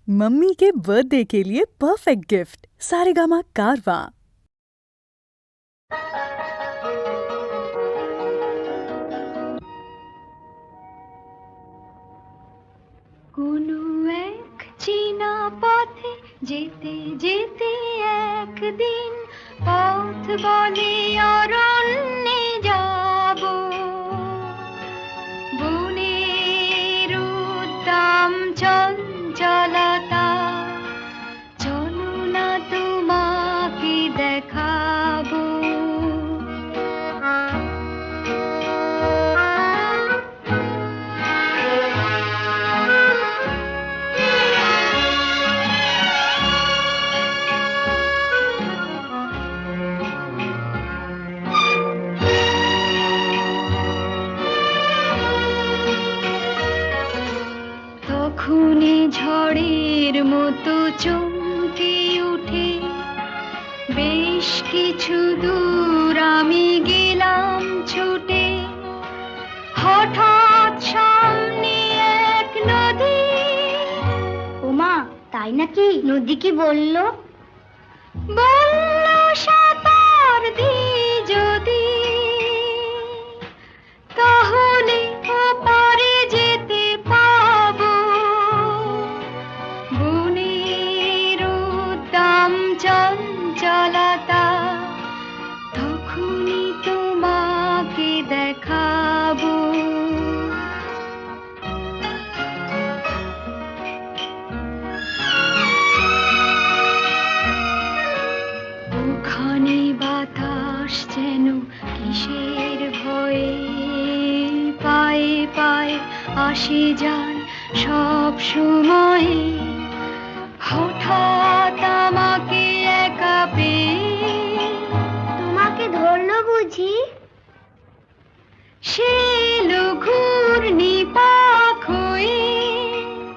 Mummy के birthday के लिए परफेक्ट गिफ्ट सारेगामा कारवां। কোনো এক চীনা পথে যেতে যেতে একদিন পথ বলে অরণ্যে যাব, বনের উদ্দাম চঞ্চলতা চলো না তোমাকে দেখাবো। তখনই ঝড়ের মতো চমকে উঠে বেশ কিছু দূর আমি গেলাম ছুটে। হঠাৎ সামনে এক নদী। ওমা, তাই নাকি? নদী কি বলল? বলল সাঁতার দিই যদি তাহলে ওপারে যেতে পাবো। বনের উদ্দাম চঞ্চলতা তখনই তোমাকে দেখাবো। ওখানে বাতাস যেন কিসের ভয়ে পায়ে পায়ে আসে যায় সব সময়। হঠাৎ আমাকে একা পেয়ে তোমাকে ধরলো বুঝি? সে ঘূর্ণি পাক হয়ে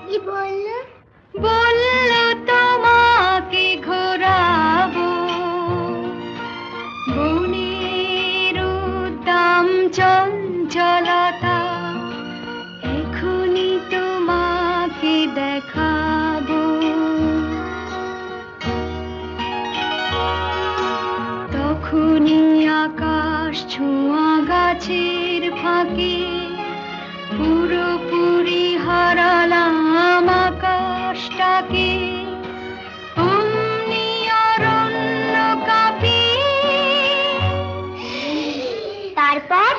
কি বলল? বলল তোমাকে ঘোরাবো। বনের উদ্দাম চঞ্চলতা এখনই তোমাকে দেখাবো। তখনই আকাশ ছোঁয়া গাছের ফাঁকে পুরোপুরি হারালাম আকাশটাকে। অমনি অরণ্য কাঁপিয়ে তারপর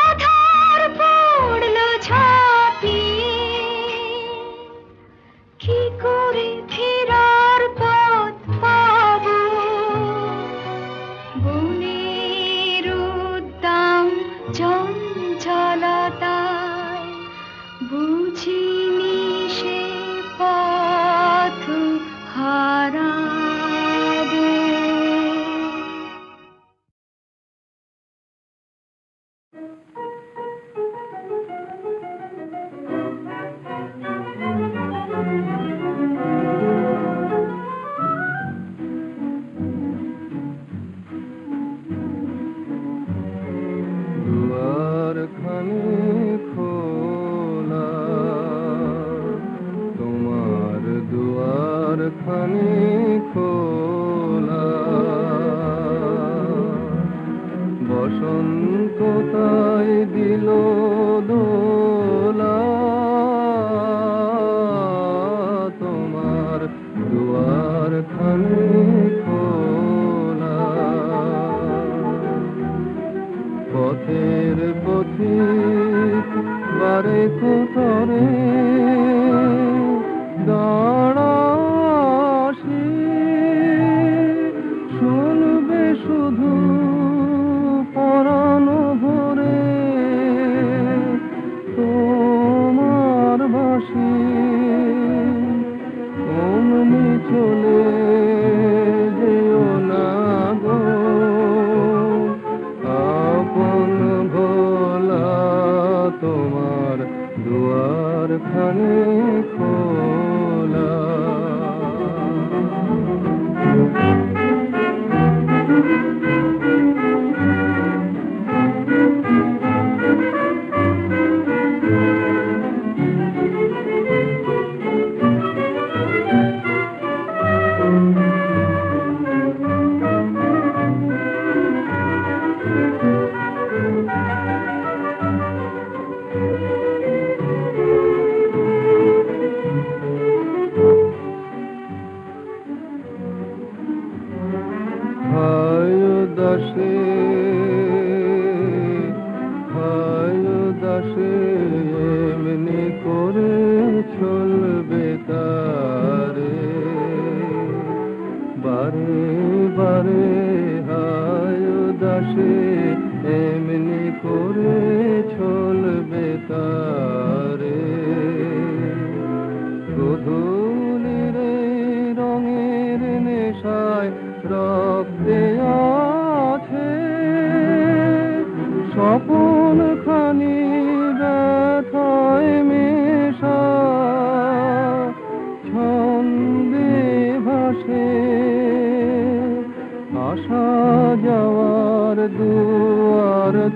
আধার পড়লো ঝাঁপিয়ে। কি করে ফেরার পথ পাবো? বনের উদ্দাম চঞ্চলতায় বুঝিনি সে পথ হারাবো। দুয়ারখানি খোলা, তোমার দুয়ারখানি খোলা, বসন্ত তাই দিল দোলা, তোমার দুয়ারখানি খোলা। পথের পথিক বারে কোতরে দাঁড়াসি, শুনবে শুধু পরাণ ভরে তোমার বাঁশি। অমনি চলে যেও না গো, আপন ভোলা, তোমার দুয়ারখানি খোলা।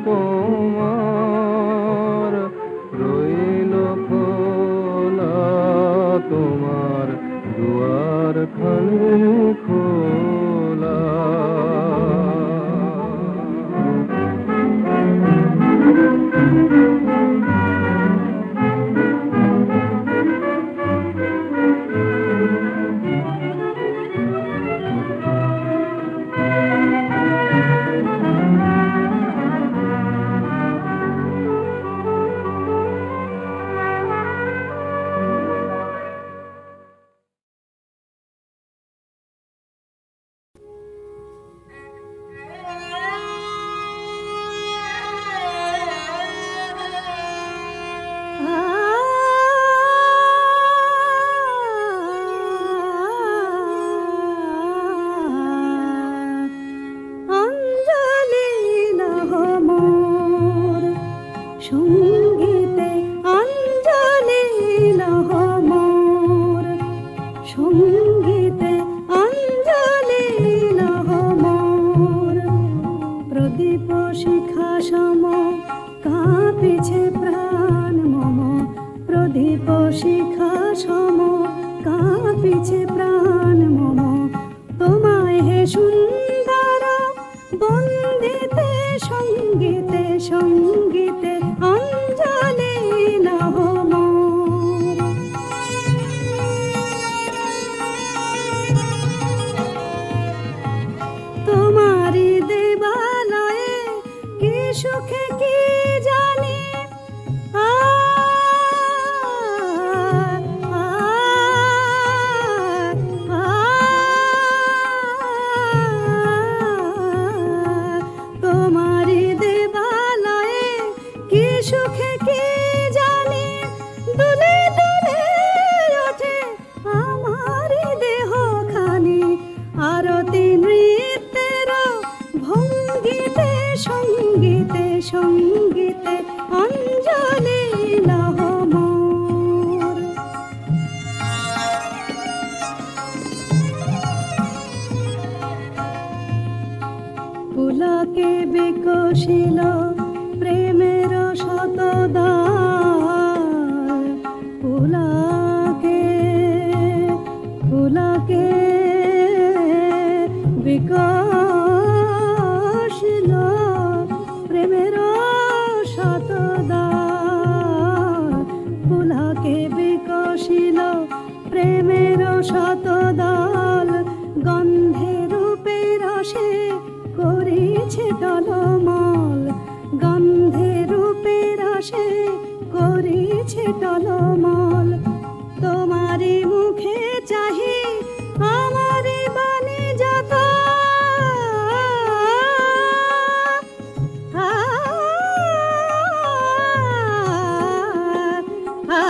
তোমার রইল খোলা, তোমার দুয়ার খানি খোলা। অঞ্জলি নহ মোর সঙ্গীতে, অঞ্জলি নহ মোর সঙ্গীতে, অঞ্জলি নহ মোর প্রদীপ শিখা সম কাঁপিছে প্রাণ মম, প্রদীপ শিখা সম কাঁপিছে প্রাণ মম, তোমায় হে সুন্দর বন্দিতে সঙ্গীতে, সঙ্গীতে অঞ্জলি নহ মোর। তোমারি দেবালয়ে কি সুখে কি জানি, আ আ আ তোমারি দেবালয়ে কি সুখে কি জানি, দুলে দুলে ওঠে আমারি দেহ খানি, আরতি নৃত্যের ভঙ্গিতে সঙ্গীতে, সঙ্গীতে অঞ্জলি নহ মোর। পুলকে বিকশিল প্রেমের শতদ্বার, পুলকে পুলকে বিকশিল প্রেমের শতদ্বার, পুলকে বিকশিল প্রেমের শতদল, গন্ধে রূপে রসে করেছে টলমল, গন্ধে রূপে রসে করেছে টলমল, তোমারি মুখে চাহি আমারি বাণী যত, আ আ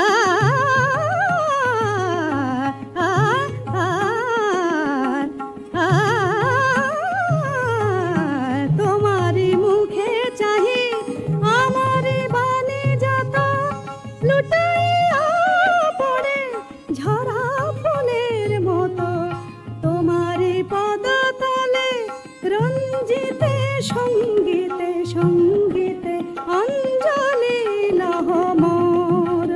আ আ তোমারি মুখে চাহি আমারি বাণী যত, লুটাইয়া পড়ে ঝরা ফুলের মতো, তোমারি পদতলে রঞ্জিতে সঙ্গীতে, সঙ্গীতে অঞ্জলি নহ মোর।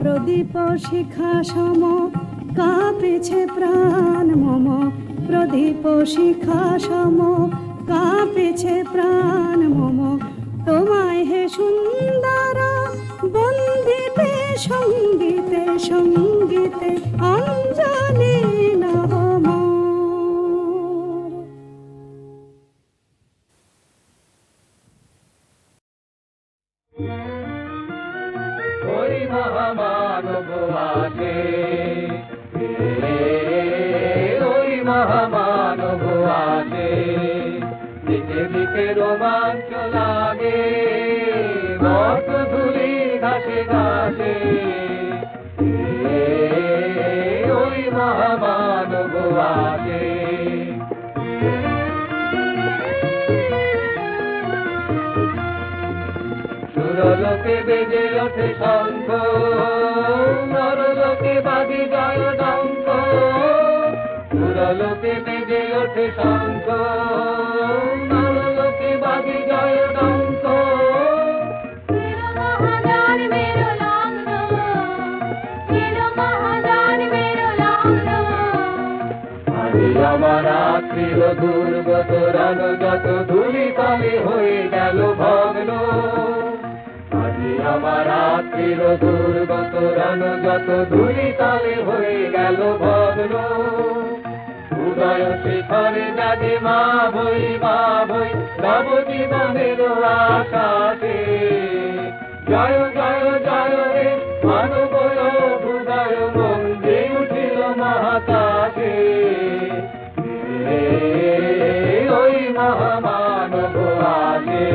প্রদীপ শিখা সম কাঁপিছে প্রাণ মম, প্রদীপ শিখা সম কাঁপিছে প্রাণ মম, তোমায় হে সুন্দর বন্দিতে সঙ্গীতে, সঙ্গীতে অঞ্জলি নহ মোর। ওই মহামানব আছে, ওই মহামানব আছে, দিকে দিকে রোমাঞ্চ লাগে, বট ধুলি ঘাসে ঘাসে, ওই মহামানব আছে। সুরলোকে বেজে ওঠে শঙ্খ, নরলোকে বাজে জয় ডঙ্ক, সুরলোকে বেজে ওঠে শঙ্খ, নরলোকে বাজে জয় ডঙ্ক, আমার রাত্রির দুর্গত রান যত ধুলি তলে হয়ে গেল ভগ্ন আজি আমার রাত্রির দুর্গত রান যত ধুলি তলে হয়ে গেল ভগ্ন উদয় শিখরে জাগে মা ভই নব জীবনের আকাশে জয় জয় জয় রে মানব হৃদয় মন্দিরে উঠিল মহাকাশে ওই মহামানব আসে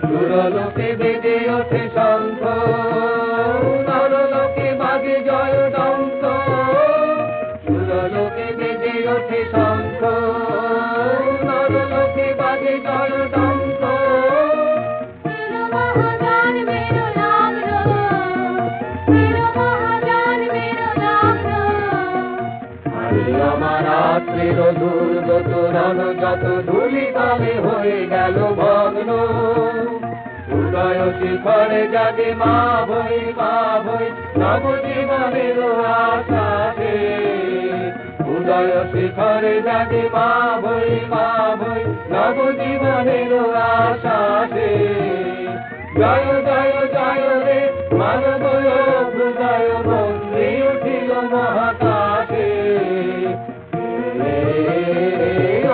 সুরলোকে বেজে ওঠে শঙ্খ নরলোকে বাজে জয় ডঙ্ক সুরলোকে বেজে ওঠে শঙ্খ নরলোকে বাজে জয় ডঙ্ক আমার রাত্রির দুর্গত রণ যত ধুলি তলে হয়ে গেল ভগ্ন উদয় শিখরে জাগে মা ভই নব জীবনের আকাশে উদয় শিখরে জাগে মা ভই নব জীবনের আকাশে জয় জয় জয় রে মানব হৃদয় মন্দিরে উঠিল মহাকাশে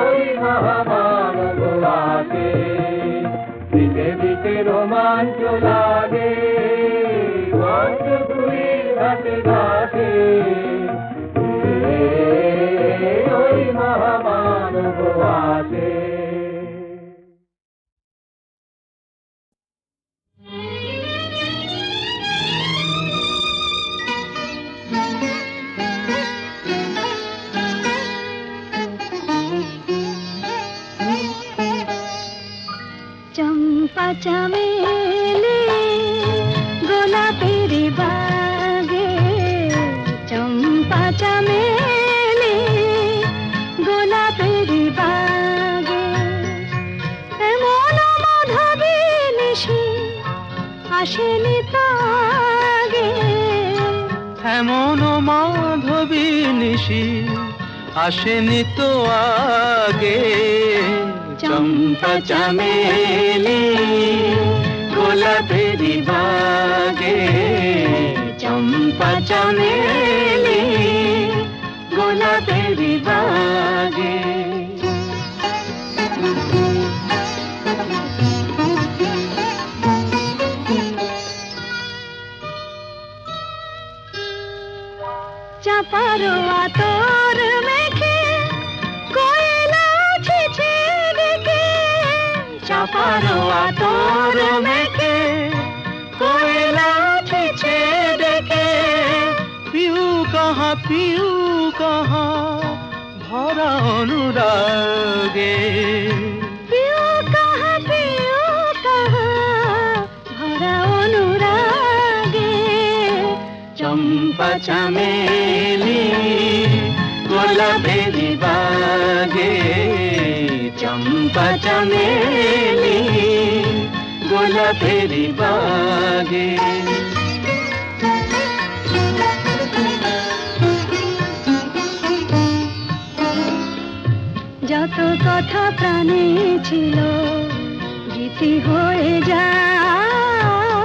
ওই মহামানব আসে দিকে দিকে রোমাঞ্চ লাগে পঞ্চপুরীর ঘাটে ঘাটে ওই মহামানব আসে চম্পা চামেলি গোলাপের বাগে চম্পা চামেলি গোলাপের বাগে এমন মাধবী নিশি আসেনি তো আগে এমন মাধবী নিশি আসেনি তো আগে চম্পা চামেলি গোলাপের বাগে চম্পা চামেলি গোলাপের বাগে চাপার আতর মেখে কোয়েলা ছিছে ডেকে চাপার আতর মেখে কোয়েলা ছিছে ডেকে পিউ কাহা ভরা অনুরাগে পিউ কাহা ভরা অনুরাগে চম্পা চামেলি গোলাপের বাগে চম্পা চামেলি গোলাপের বাগে যত কথা প্রাণে ছিল গীতি হয়ে যায়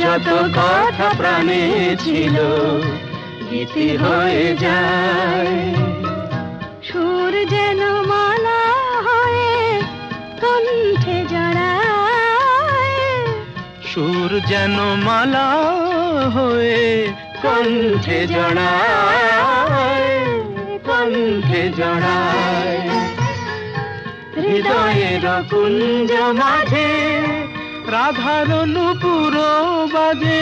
যত কথা প্রাণে ছিল গীতি হয়ে যায় সুর যেন মালা হয়ে কণ্ঠে জড়ায় সুর যেন মালা হয়ে কণ্ঠে জড়ায় কণ্ঠে জড়ায় হৃদয়ের কুঞ্জ মাঝে রাধার নূপুর বাজে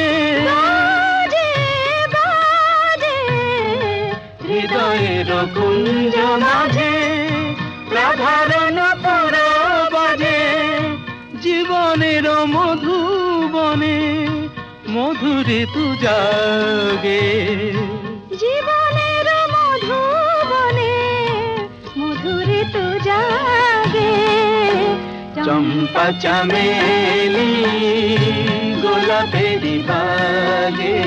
হৃদয়ের কুঞ্জ মাঝে রাধার নূপুর বাজে জীবনের মধুবনে মধুরে তু জাগে জীবনের মধুবনে মধুরে তু জাগে চম্পা চামেলি গোলাপেরি বাগে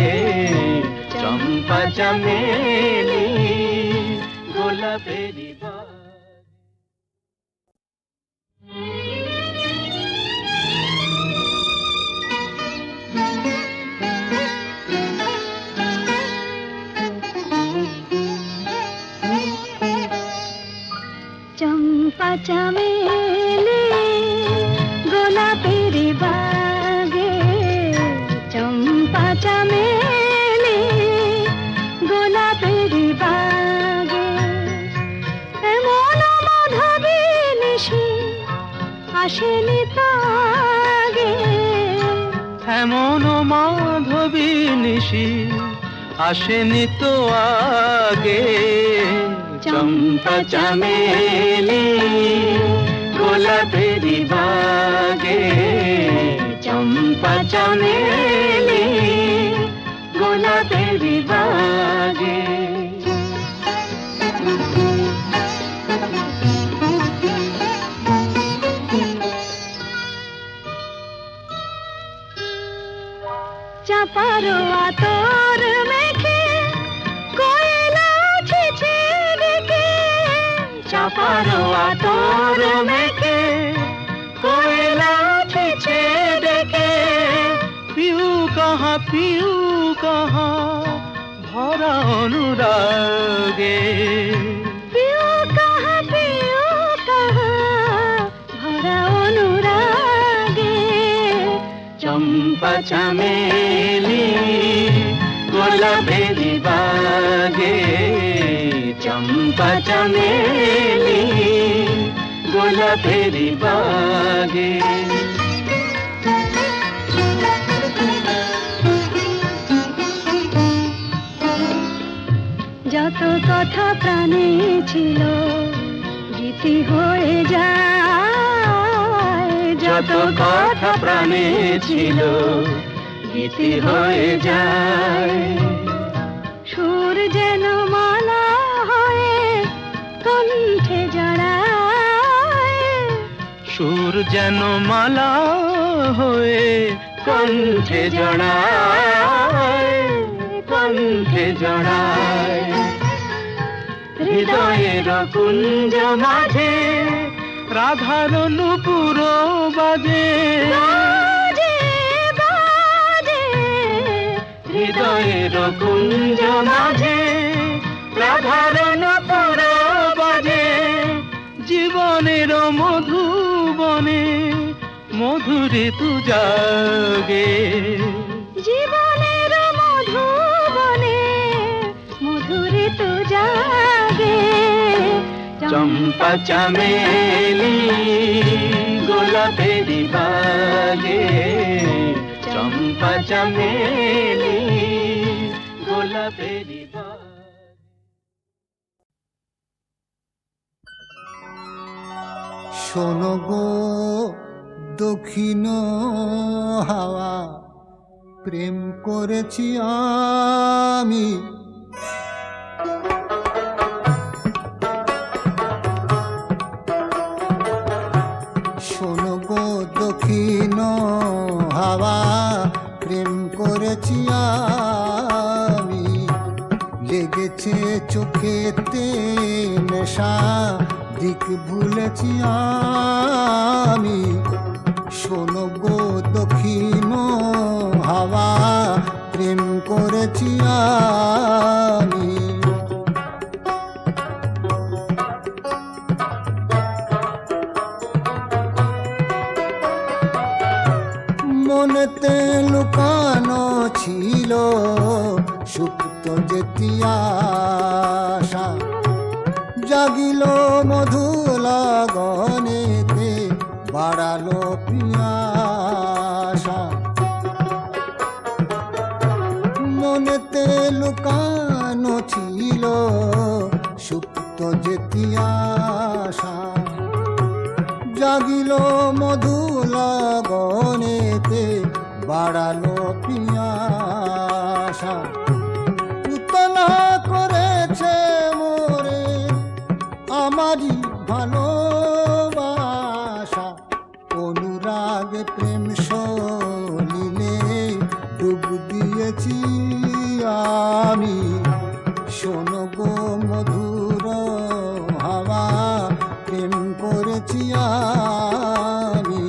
চম্পা চামেলি গোলাপেরি বাগে। চম্পা চামেলি গোলাপের বাগে চম্পা চামেলি গোলাপের বাগে এমন মাধবী নিশি আসেনি তো আগে এমন মাধবী নিশি আসেনি তো আগে চম্পা চামেলি গোলাপেরি বাগে চম্পা চামেলি গোলাপেরি বাগে। চাপার আতর মেখে কোয়েলা ছেছে ডেকে চাপার আতর মেখে কোয়েলা ছেছে ডেকে পিউ কাহা ভরা অনুরাগে পিউ কাহা ভরা অনুরাগে চম্পা চামেলি গোলাপেরি বাগে চম্পা চামেলি গোলাপেরি বাগে। যত কথা প্রাণে ছিল গীতি হয়ে যায় যত কথা প্রাণে ছিল গীতি হয়ে যায় সুর যেন মালা হয়ে কণ্ঠে জড়ায় সুর যেন মালা হয়ে কণ্ঠে জড়ায় কণ্ঠে জড়ায় হৃদয়ের কুঞ্জ মাঝে রাধার নূপুর বাজে বাজে বাজে হৃদয়ের কুঞ্জ মাঝে রাধার নূপুর বাজে জীবনের মধুবনে মধুরে তু জাগে জীবনের মধুবনে মধুরে তো জাগে চম্পা চামেলি গোলাপেরি বাগে চম্পা চামেলি গোলাপেরি বাগে। শোনো গো দক্ষিণ হাওয়া প্রেম করেছি আমি শোনো গো দক্ষিণ হাওয়া প্রেম করেছি আমি লেগেছে চোখেতে নেশা দিক ভুলেছি আমি শোনো গো দক্ষিণ হাওয়া প্রেম করেছি আমি মনেতে লুকানো ছিল সুপ্ত যেতিয়াশা জাগিল মধু লগনেতে বাড়ালো পিয়াসা মনেতে লুকানো ছিল সুপ্ত যেতিয়াশা জাগিল মধু লগনেতে বাড়ালো পিয়াসা উতলা করেছে মোরে আমারই ভালোবাসা অনুরাগ প্রেম সলিলে করেছি আমি, শোনো গো মধুর হাওয়া, প্রেম করেছি আমি।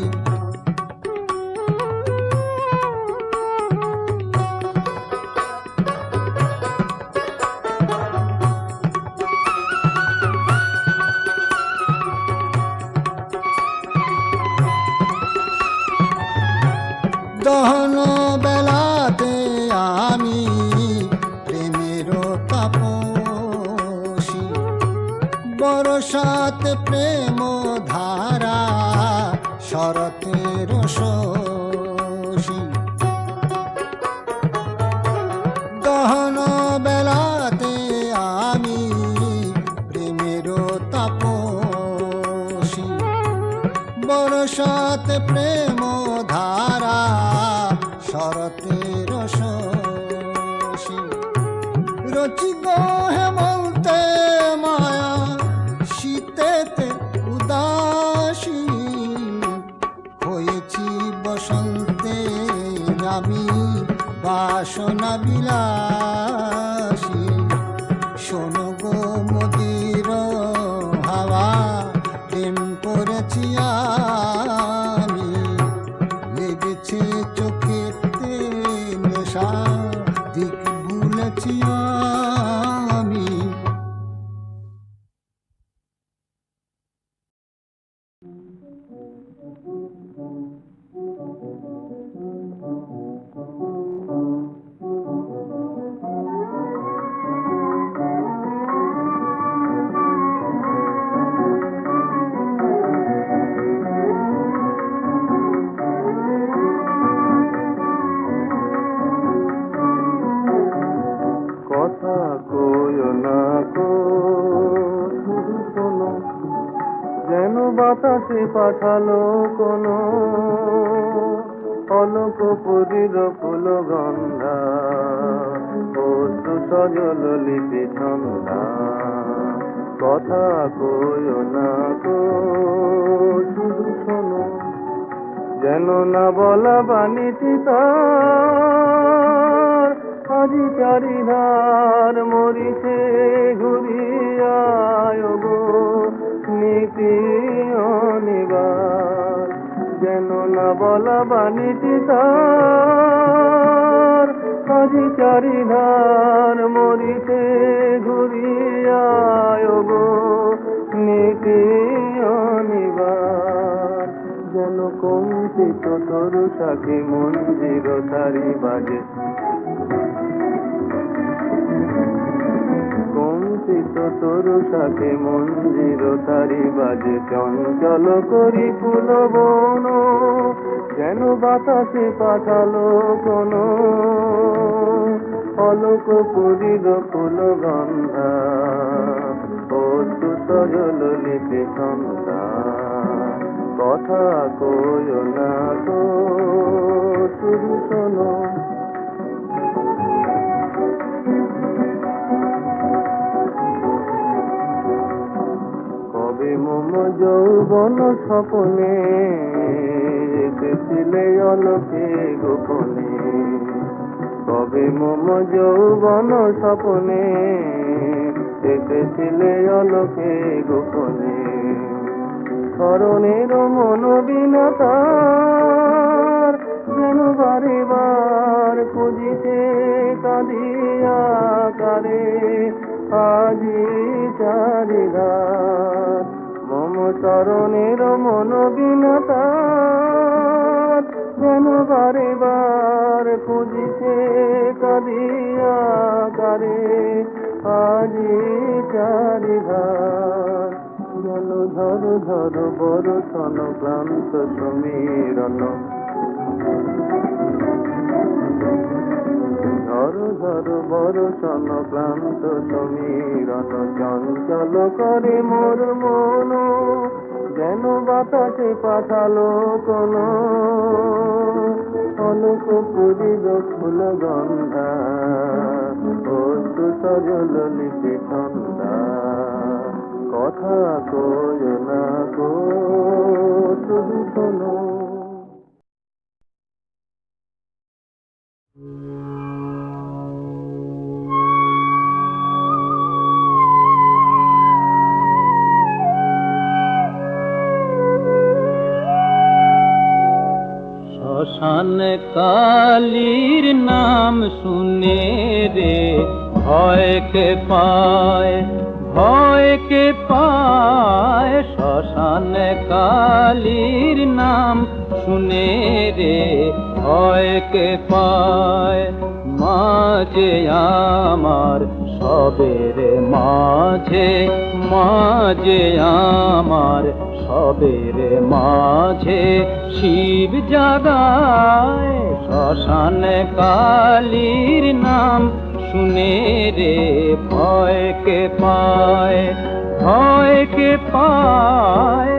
দহন বেলাতে আমি প্রেমের তাপসী, বরসাতে প্রেম ধারা, শরতের শশী। দহন বেলাতে আমি প্রেমের তাপসী, বরসাতে প্রেম ধারা, শরতের শশী। রচি গো হেমন্তে মায়া, শীতেতে উদাসী, হয়েছি বসন্তে আমি বাসনা বিলাসী। শোনো গো মদির হাওয়া, প্রেম করেছি আমি, লেগেছে চোখেতে নেশা, দিক ভুলেছি আমি। কথা কইও না গো, শুধু শোনো, যেন বাতাসে পাঠালো কোনো অলক পুরীর ফুল গন্ধা, অশ্রু সজল লিপি ছন্দা। কথা কইও না গো, শুধু শোনো, যেন না বলা বাণীটি তার, আজি চারিধার মরিছে ঘুরিয়ায় গো নীতি অনিবার। যেন না বলা বাণীটি তার, আজি চারিধার মরিছে ঘুরিয়ায় গো নীতি অনিবার। যেন কম্পিত তরু শাখে মঞ্জির তারি বাজে, কম্পিত তরু শাখে মঞ্জির তারি বাজে, চঞ্চল করি ফুল বন, যেন বাতাসে পাঠালো কোনো অলক পুরীর ফুল গন্ধা, অশ্রু সজল লিপি ছন্দা। কথা কইও না গো, শুধু শোনো, কবে মম যৌবন স্বপনে এসেছিলে অলকে গোপনে। কবে মম যৌবন স্বপনে এসেছিলে অলকে গোপনে। স্মরণের মনোবিনতার যেন বারে বার খুঁজিতে কাঁদিয়া কারে আজি চারিধার। মম চরণের মনোবিনতার যেন বারে বার খুঁজিতে কাঁদিয়া কারে আজি চারিধার। জল ধর ধর বরষণ ক্লান্ত সমীরণ, ধর ধর বরষণ ক্লান্ত সমীরণ। চঞ্চল করে মোর মন, যেন বাতাসে পাঠালো কোনো অলক পুরীর ফুল গন্ধা, অশ্রু সজল লিপি ছন্দা। কথা কই না গো, শুধু শোনো। শ্মশান কালীর নাম শুনে রে ভয়কে পায়, ভয়কে পায়। শ্মশান কালীর নাম শুনে রে ভয়কে পায়। মাঝে আমার সবের মাঝে, মাঝে আমার সবের মাঝে শিব জাগায়। শ্মশান কালীর নাম শুনে রে ভয়কে পায়, ভয়কে পায়।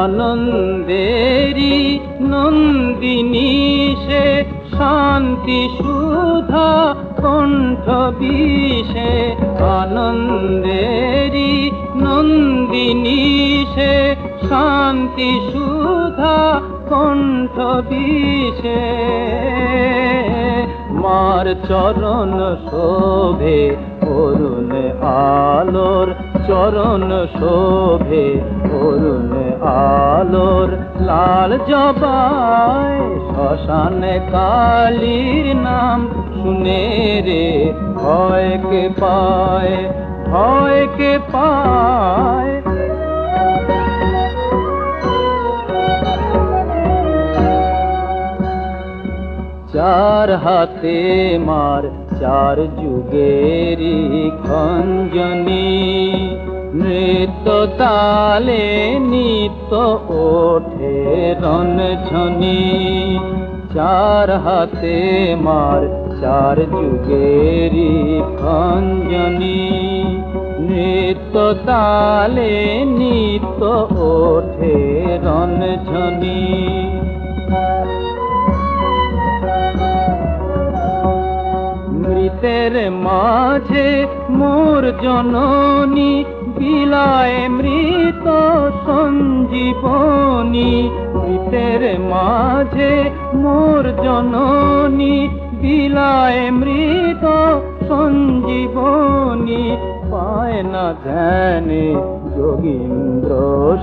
আনন্দেরি নন্দিনী সে, শান্তি সুধা কণ্ঠ বিষে। আনন্দেরি নন্দিনী সে, শান্তি সুধা কণ্ঠ বিষে। মার চরণ শোভে অরুণ আলোর, চরণ শোভে অরুণ আলোর লাল জবায়। শ্মশান কালীর নাম শুনে রে ভয়কে পায়, ভয়কে পায়। চার হাতে মার চার যুগেরই খঞ্জনি, নৃত্য তালে নিত্য ওঠে রণঝনি। চার হাতে মার চার যুগেরই খঞ্জনি, নৃত্য তালে নিত্য ওঠে রণঝনি। মৃতের মাঝে মোর জননী, বিলায় মৃত সঞ্জীবনী। মৃতের মাঝে মোর জননী, বিলায় মৃত সঞ্জীবনী। পায় না ধ্যানে যোগীন্দ্র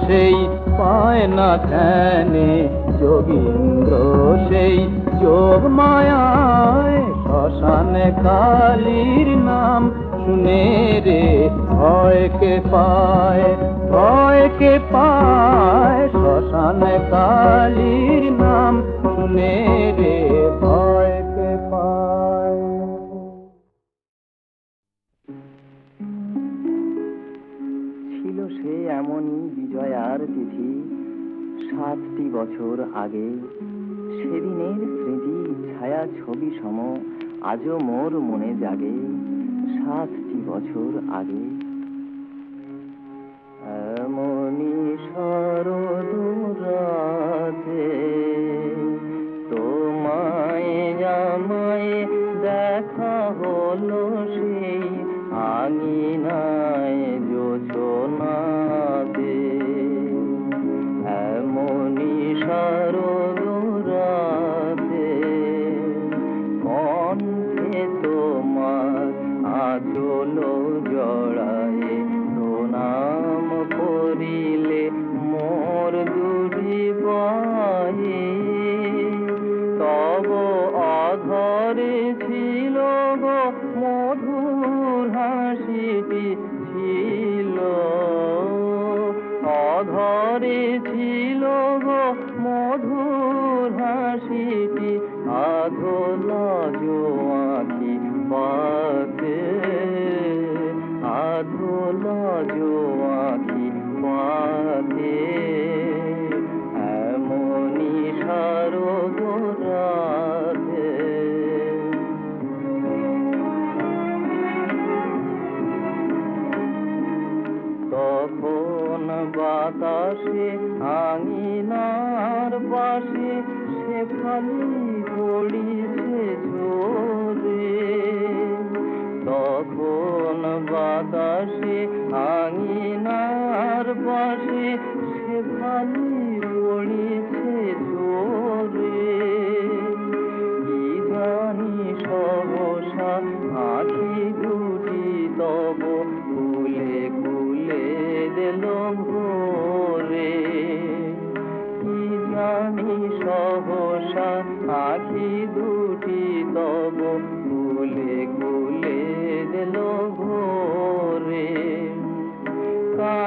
সেই, পায় না ধ্যানে যোগীন্দ্র সেই যোগ মায়ায়। শ্মশান কালীর নাম শুনে রে ভয়কে পায়, ভয়কে পায়। শ্মশান কালীর নাম শুনে রে ভয়কে পায়। ছিল সে এমনই বিজয়ার তিথি 7টি বছর আগে। সেদিনের স্মৃতি ছায়া ছবি সম আজও মোর মনে জাগে। 7টি বছর আগে এমনি শরৎ রাতে তোমায় আমায় দেখা হলো সেই আঙিনায় জোছনাতে। এমনি শরৎ রাতে কণ্ঠে তোমার আঁচল জড়ায় প্রণাম করিলে মোর দুটি পায়ে। তব অধরে ছিল গো মধুর হাসিটি ছিল, অধরে ছিল গো মধুর হাসিটি। আধোলা জো আঁখি পাতে, আধোলা জো আঁখি পাতে। এমনি শারদ রাতে তখন বাতাসে আঙিনার পাশে শেফালি পড়িছে ঝরে। তখন বাতাসে আঙিনার পাশে শেফালি পড়িছে ঝরে। কি জানি সহসা আঁখি দুটি তব ফুলে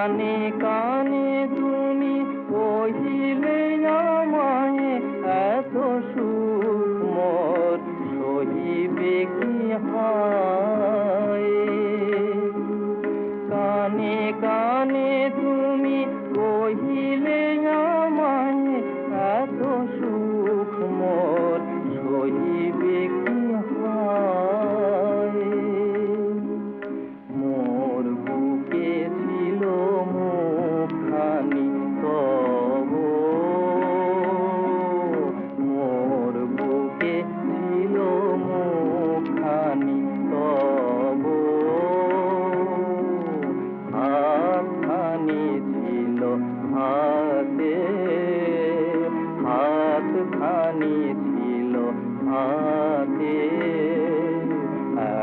কানে কানে তুমি কহিলে আমায় এত সুখ মোর সহিবে কি হায় কানে কানে তুমি কহিলে আমায় এত সুখ মোর সহিবে কি হায় মোর বুকে ছিল মুখখানি তব মোর বুকে ছিল মুখখানি তব হাতখানি ছিল হাতে হাতখানি ছিল হাতে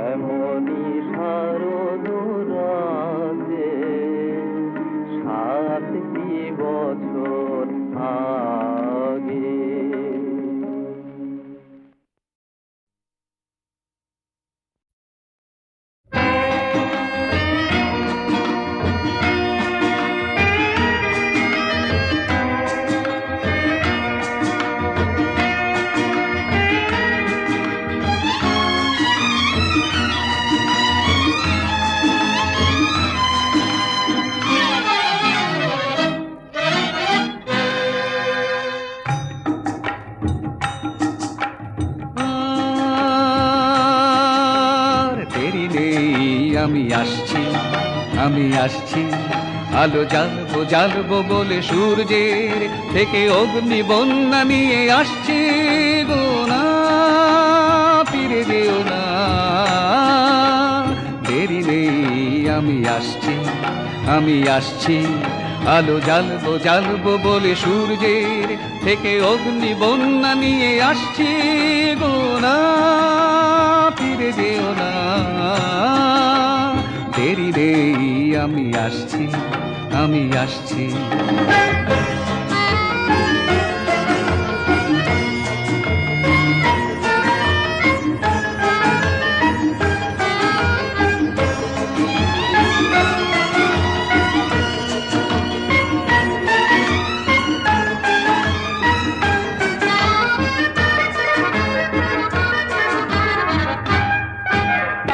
এমনি শারদ রাতে 7টি বছর আগে আর দেরি নেই আমি আসছি আলো জ্বালবো জ্বালবো বলে সূর্যের থেকে অগ্নি বন্যা নিয়ে আসছি গো না ফিরে যেও না দেরি নেই আমি আসছি আলো জ্বালবো জ্বালবো বলে সূর্যের থেকে অগ্নি বন্যা নিয়ে আসছি গো না ফিরে যেও না দেরি নেই আমি আসছি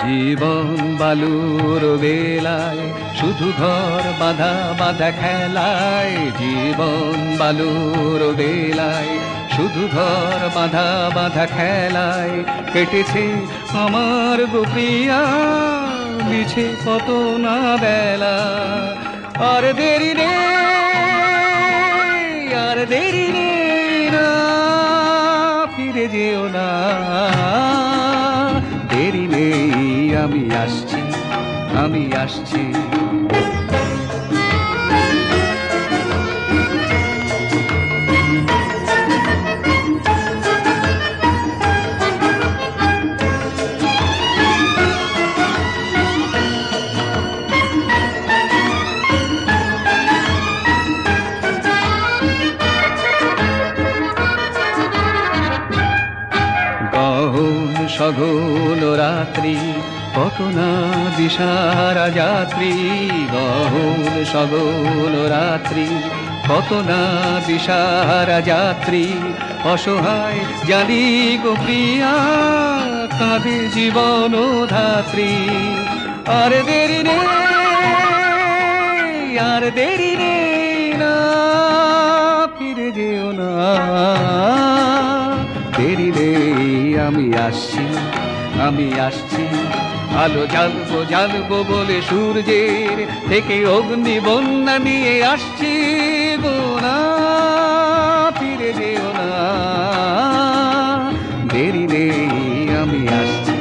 জীবন বালুর বেলায় শুধু ঘর বাঁধা বাঁধা খেলায় জীবন বালুর বেলায় শুধু ঘর বাঁধা বাঁধা খেলায় কেটেছে আমার গো প্রিয়া মিছে কত না বেলা আর দেরি রে না ফিরে যেও না দেরি নেই আমি আসছি গহন সঘন রাত্রি কত না দিশারা যাত্রী গহন সঘন রাত্রি কত না দিশারা যাত্রী অসহায় জানি গো প্রিয়া কাঁদে জীবন ধাত্রী আর দেরি নেই না ফিরে যেও না দেরি নেই আমি আসছি আলো জ্বালবো বলে সূর্যের থেকে অগ্নি বন্যা নিয়ে আসছি গো না ফিরে যেও না দেরি নেই আমি আসছি